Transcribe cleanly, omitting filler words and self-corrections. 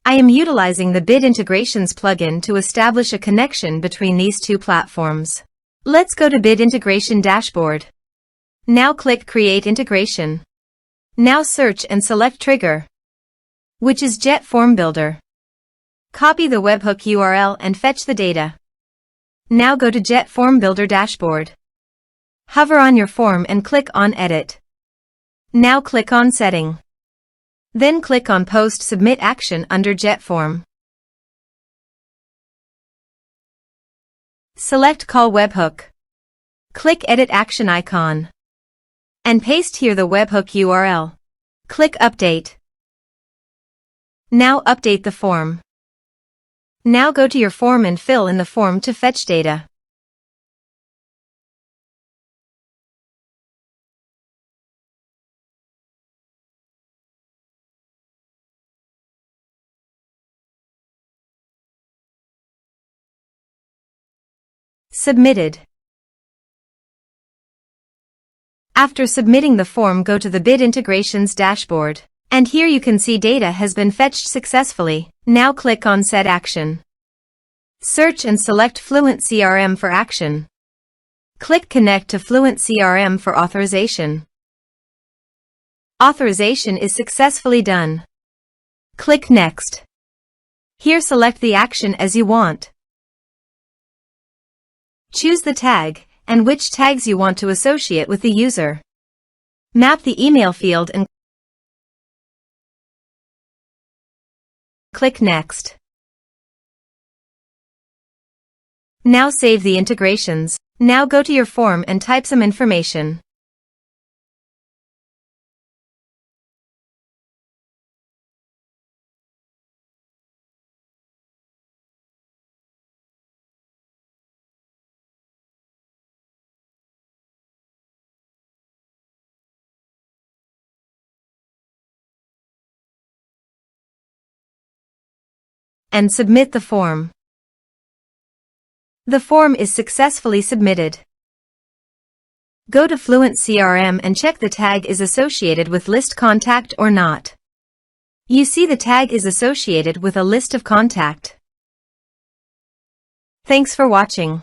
I am utilizing the Bid Integrations plugin to establish a connection between these two platforms. Let's go to Bid Integration Dashboard. Now click Create Integration. Now search and select Trigger, which is JetFormBuilder. Copy the webhook URL and fetch the data. Now go to JetFormBuilder Dashboard. Hover on your form and click on Edit. Now click on Setting. Then click on Post Submit Action under JetForm. Select Call Webhook. Click Edit Action icon. And paste here the webhook URL. Click Update. Now update the form. Now go to your form and fill in the form to fetch data. Submitted. After submitting the form, go to the Bid Integrations dashboard. And here you can see data has been fetched successfully. Now click on Set Action. Search and select FluentCRM for action. Click Connect to FluentCRM for authorization. Authorization is successfully done. Click Next. Here select the action as you want. Choose the tag and which tags you want to associate with the user. Map the email field and click Next. Now save the integrations. Now go to your form and type some information. And submit the form. The form is successfully submitted. Go to FluentCRM and check the tag is associated with list contact or not. You see the tag is associated with a list of contact. Thanks for watching.